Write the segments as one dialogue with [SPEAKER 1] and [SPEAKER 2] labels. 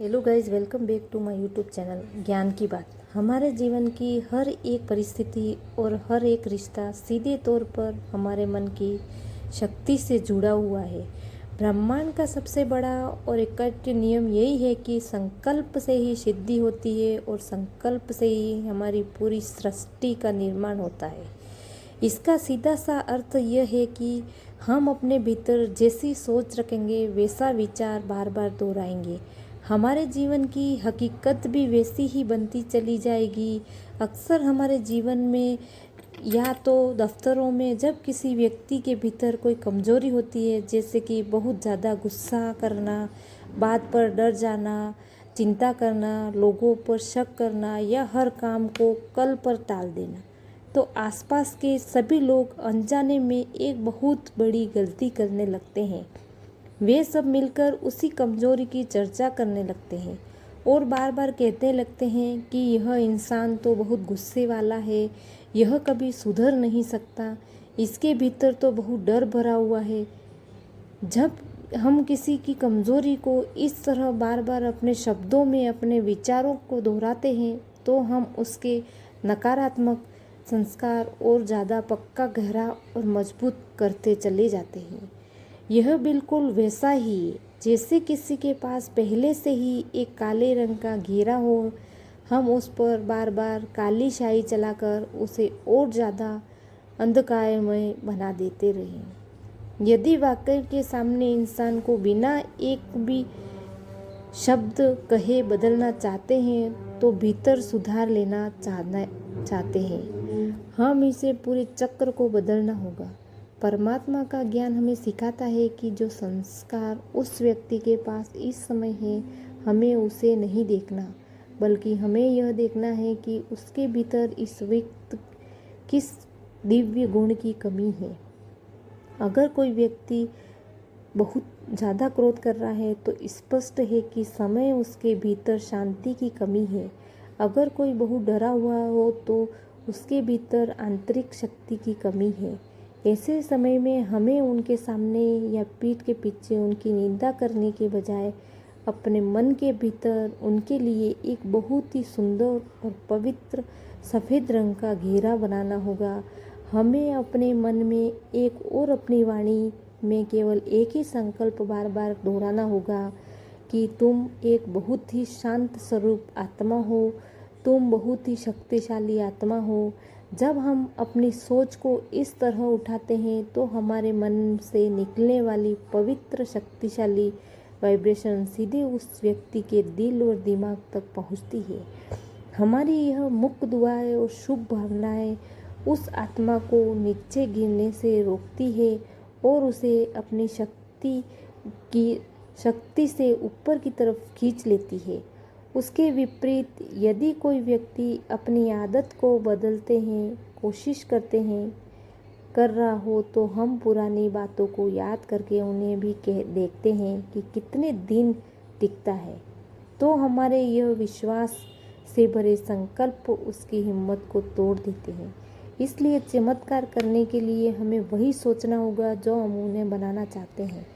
[SPEAKER 1] Hello guys, welcome back to my YouTube channel ज्ञान की बात। हमारे जीवन की हर एक परिस्थिति और हर एक रिश्ता सीधे तौर पर हमारे मन की शक्ति से जुड़ा हुआ है। ब्रह्मांड का सबसे बड़ा और एकमात्र नियम यही है कि संकल्प से ही सिद्धि होती है और संकल्प से ही हमारी पूरी सृष्टि का निर्माण होता है। इसका सीधा सा अर्थ यह है कि हम अपने भीतर जैसी सोच रखेंगे वैसा विचार बार बार दोहराएंगे। हमारे जीवन की हकीकत भी वैसी ही बनती चली जाएगी। अक्सर हमारे जीवन में या तो दफ्तरों में जब किसी व्यक्ति के भीतर कोई कमज़ोरी होती है, जैसे कि बहुत ज़्यादा गुस्सा करना, बात पर डर जाना, चिंता करना, लोगों पर शक करना या हर काम को कल पर टाल देना, तो आसपास के सभी लोग अनजाने में एक बहुत बड़ी गलती करने लगते हैं। वे सब मिलकर उसी कमज़ोरी की चर्चा करने लगते हैं और बार बार कहते लगते हैं कि यह इंसान तो बहुत गुस्से वाला है, यह कभी सुधर नहीं सकता, इसके भीतर तो बहुत डर भरा हुआ है। जब हम किसी की कमज़ोरी को इस तरह बार बार अपने शब्दों में अपने विचारों को दोहराते हैं तो हम उसके नकारात्मक संस्कार और ज़्यादा पक्का, गहरा और मजबूत करते चले जाते हैं। यह बिल्कुल वैसा ही है जैसे किसी के पास पहले से ही एक काले रंग का घेरा हो, हम उस पर बार बार काली स्याही चलाकर उसे और ज़्यादा अंधकारमय बना देते रहें। यदि वाकई के सामने इंसान को बिना एक भी शब्द कहे बदलना चाहते हैं तो भीतर सुधार लेना चाहते हैं, हम इसे पूरे चक्र को बदलना होगा। परमात्मा का ज्ञान हमें सिखाता है कि जो संस्कार उस व्यक्ति के पास इस समय है, हमें उसे नहीं देखना, बल्कि हमें यह देखना है कि उसके भीतर इस वक्त किस दिव्य गुण की कमी है। अगर कोई व्यक्ति बहुत ज़्यादा क्रोध कर रहा है तो स्पष्ट है कि समय उसके भीतर शांति की कमी है। अगर कोई बहुत डरा हुआ हो तो उसके भीतर आंतरिक शक्ति की कमी है। ऐसे समय में हमें उनके सामने या पीठ के पीछे उनकी निंदा करने के बजाय अपने मन के भीतर उनके लिए एक बहुत ही सुंदर और पवित्र सफ़ेद रंग का घेरा बनाना होगा। हमें अपने मन में एक और अपनी वाणी में केवल एक ही संकल्प बार बार दोहराना होगा कि तुम एक बहुत ही शांत स्वरूप आत्मा हो, तुम बहुत ही शक्तिशाली आत्मा हो। जब हम अपनी सोच को इस तरह उठाते हैं तो हमारे मन से निकलने वाली पवित्र शक्तिशाली वाइब्रेशन सीधे उस व्यक्ति के दिल और दिमाग तक पहुंचती है। हमारी यह मुक्त दुआएं और शुभ भावनाएं उस आत्मा को नीचे गिरने से रोकती है और उसे अपनी शक्ति से ऊपर की तरफ खींच लेती है। उसके विपरीत यदि कोई व्यक्ति अपनी आदत को बदलते हैं कोशिश कर रहा हो तो हम पुरानी बातों को याद करके उन्हें भी देखते हैं कि कितने दिन टिकता है, तो हमारे यह विश्वास से भरे संकल्प उसकी हिम्मत को तोड़ देते हैं। इसलिए चमत्कार करने के लिए हमें वही सोचना होगा जो हम उन्हें बनाना चाहते हैं,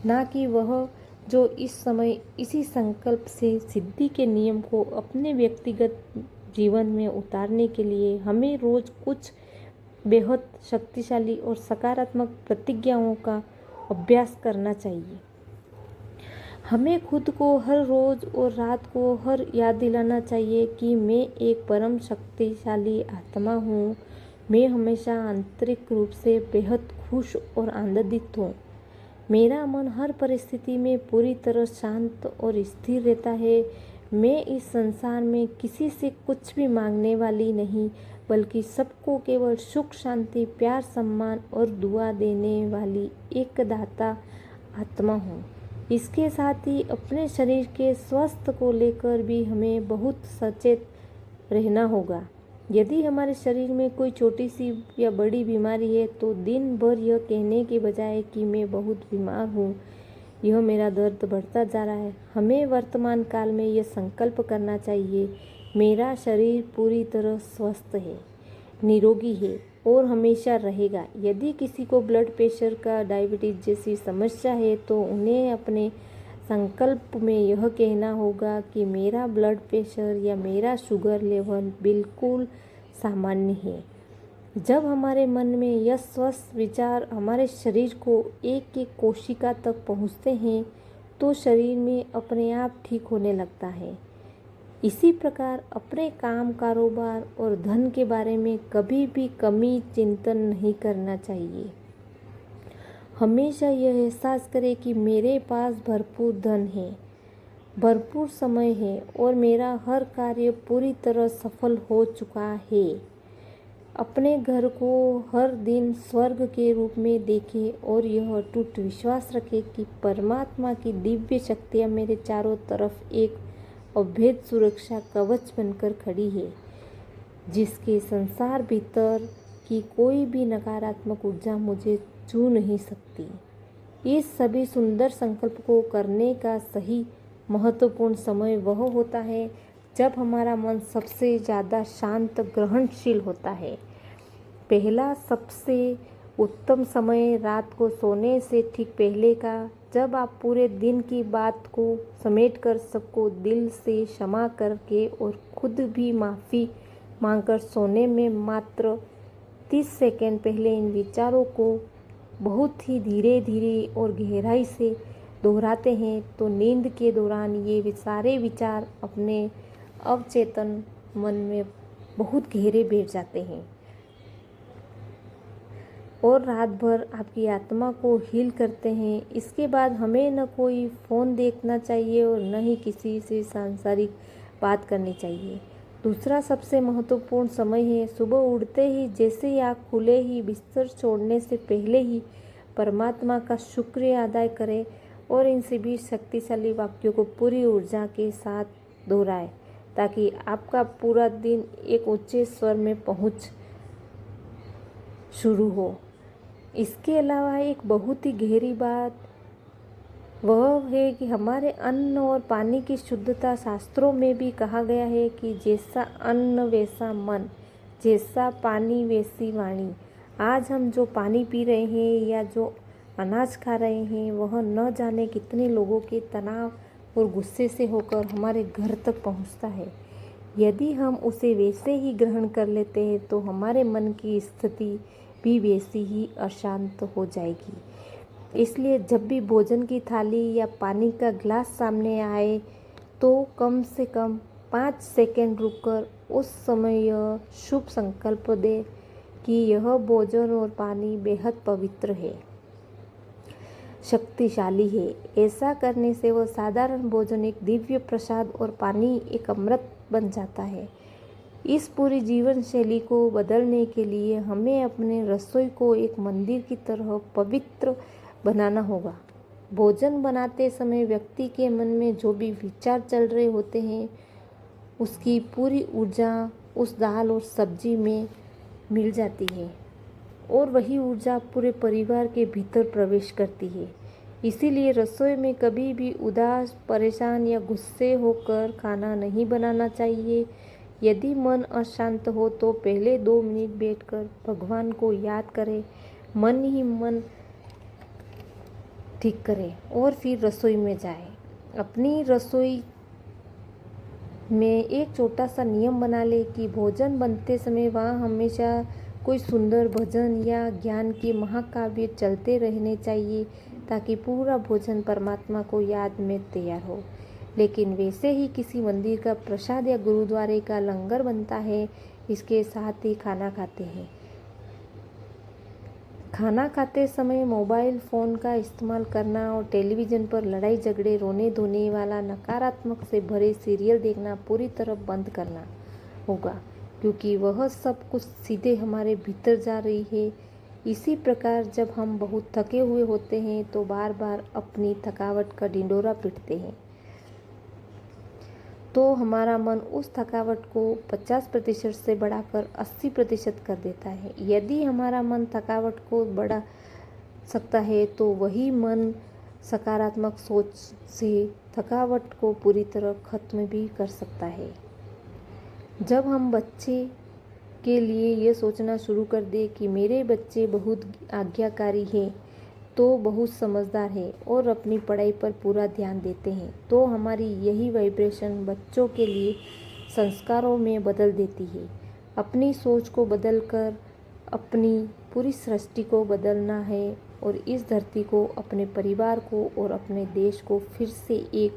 [SPEAKER 1] ना कि वह जो इस समय इसी संकल्प से सिद्धि के नियम को अपने व्यक्तिगत जीवन में उतारने के लिए हमें रोज कुछ बेहद शक्तिशाली और सकारात्मक प्रतिज्ञाओं का अभ्यास करना चाहिए। हमें खुद को हर रोज और रात को हर याद दिलाना चाहिए कि मैं एक परम शक्तिशाली आत्मा हूँ। मैं हमेशा आंतरिक रूप से बेहद खुश और आनंदित हूँ। मेरा मन हर परिस्थिति में पूरी तरह शांत और स्थिर रहता है। मैं इस संसार में किसी से कुछ भी मांगने वाली नहीं, बल्कि सबको केवल सुख, शांति, प्यार, सम्मान और दुआ देने वाली एक दाता आत्मा हूँ। इसके साथ ही अपने शरीर के स्वास्थ्य को लेकर भी हमें बहुत सचेत रहना होगा। यदि हमारे शरीर में कोई छोटी सी या बड़ी बीमारी है तो दिन भर यह कहने के बजाय कि मैं बहुत बीमार हूँ, यह मेरा दर्द बढ़ता जा रहा है, हमें वर्तमान काल में यह संकल्प करना चाहिए, मेरा शरीर पूरी तरह स्वस्थ है, निरोगी है और हमेशा रहेगा। यदि किसी को ब्लड प्रेशर का, डायबिटीज जैसी समस्या है तो उन्हें अपने संकल्प में यह कहना होगा कि मेरा ब्लड प्रेशर या मेरा शुगर लेवल बिल्कुल सामान्य है। जब हमारे मन में यह स्वस्थ विचार हमारे शरीर को एक एक कोशिका तक पहुँचते हैं तो शरीर में अपने आप ठीक होने लगता है। इसी प्रकार अपने काम, कारोबार और धन के बारे में कभी भी कमी चिंतन नहीं करना चाहिए। हमेशा यह एहसास करें कि मेरे पास भरपूर धन है, भरपूर समय है और मेरा हर कार्य पूरी तरह सफल हो चुका है। अपने घर को हर दिन स्वर्ग के रूप में देखें और यह अटूट विश्वास रखें कि परमात्मा की दिव्य शक्तियाँ मेरे चारों तरफ एक अभेद सुरक्षा कवच बनकर खड़ी है, जिसके संसार भीतर की कोई भी नकारात्मक ऊर्जा मुझे छू नहीं सकती। इस सभी सुंदर संकल्प को करने का सही महत्वपूर्ण समय वह होता है जब हमारा मन सबसे ज़्यादा शांत, ग्रहणशील होता है। पहला सबसे उत्तम समय रात को सोने से ठीक पहले का, जब आप पूरे दिन की बात को समेट कर सबको दिल से क्षमा करके और खुद भी माफ़ी मांगकर सोने में मात्र 30 सेकंड पहले इन विचारों को बहुत ही धीरे धीरे और गहराई से दोहराते हैं तो नींद के दौरान ये सारे विचार अपने अवचेतन मन में बहुत गहरे बैठ जाते हैं और रात भर आपकी आत्मा को हील करते हैं। इसके बाद हमें न कोई फ़ोन देखना चाहिए और न ही किसी से सांसारिक बात करनी चाहिए। दूसरा सबसे महत्वपूर्ण समय है सुबह उठते ही, जैसे ही आँख खुले ही बिस्तर छोड़ने से पहले ही परमात्मा का शुक्रिया अदा करें और इन सभी शक्तिशाली वाक्यों को पूरी ऊर्जा के साथ दोहराएं ताकि आपका पूरा दिन एक ऊंचे स्वर में पहुंच शुरू हो। इसके अलावा एक बहुत ही गहरी बात वह है कि हमारे अन्न और पानी की शुद्धता, शास्त्रों में भी कहा गया है कि जैसा अन्न वैसा मन, जैसा पानी वैसी वाणी। आज हम जो पानी पी रहे हैं या जो अनाज खा रहे हैं वह न जाने कितने लोगों के तनाव और गुस्से से होकर हमारे घर तक पहुंचता है। यदि हम उसे वैसे ही ग्रहण कर लेते हैं तो हमारे मन की स्थिति भी वैसी ही अशांत हो जाएगी। इसलिए जब भी भोजन की थाली या पानी का गिलास सामने आए तो कम से कम 5 सेकंड रुककर उस समय यह शुभ संकल्प दे कि यह भोजन और पानी बेहद पवित्र है, शक्तिशाली है। ऐसा करने से वह साधारण भोजन एक दिव्य प्रसाद और पानी एक अमृत बन जाता है। इस पूरी जीवन शैली को बदलने के लिए हमें अपने रसोई को एक मंदिर की तरह पवित्र बनाना होगा। भोजन बनाते समय व्यक्ति के मन में जो भी विचार चल रहे होते हैं उसकी पूरी ऊर्जा उस दाल और सब्जी में मिल जाती है और वही ऊर्जा पूरे परिवार के भीतर प्रवेश करती है। इसीलिए रसोई में कभी भी उदास, परेशान या गुस्से होकर खाना नहीं बनाना चाहिए। यदि मन अशांत हो तो पहले 2 मिनट बैठकर भगवान को याद करें, मन ही मन ठीक करें और फिर रसोई में जाएं। अपनी रसोई में एक छोटा सा नियम बना ले कि भोजन बनते समय वहाँ हमेशा कोई सुंदर भजन या ज्ञान के महाकाव्य चलते रहने चाहिए ताकि पूरा भोजन परमात्मा को याद में तैयार हो। लेकिन वैसे ही किसी मंदिर का प्रसाद या गुरुद्वारे का लंगर बनता है, इसके साथ ही खाना खाते हैं। खाना खाते समय मोबाइल फ़ोन का इस्तेमाल करना और टेलीविज़न पर लड़ाई झगड़े, रोने धोने वाला नकारात्मक से भरे सीरियल देखना पूरी तरह बंद करना होगा, क्योंकि वह सब कुछ सीधे हमारे भीतर जा रही है। इसी प्रकार जब हम बहुत थके हुए होते हैं तो बार बार अपनी थकावट का ढिंढोरा पीटते हैं तो हमारा मन उस थकावट को 50% से बढ़ाकर 80% कर देता है। यदि हमारा मन थकावट को बढ़ा सकता है तो वही मन सकारात्मक सोच से थकावट को पूरी तरह खत्म भी कर सकता है। जब हम बच्चे के लिए ये सोचना शुरू कर दें कि मेरे बच्चे बहुत आज्ञाकारी हैं, तो बहुत समझदार है और अपनी पढ़ाई पर पूरा ध्यान देते हैं, तो हमारी यही वाइब्रेशन बच्चों के लिए संस्कारों में बदल देती है। अपनी सोच को बदलकर अपनी पूरी सृष्टि को बदलना है और इस धरती को, अपने परिवार को और अपने देश को फिर से एक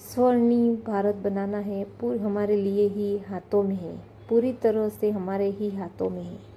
[SPEAKER 1] स्वर्णिम भारत बनाना है। हमारे लिए ही हाथों में है, पूरी तरह से हमारे ही हाथों में है।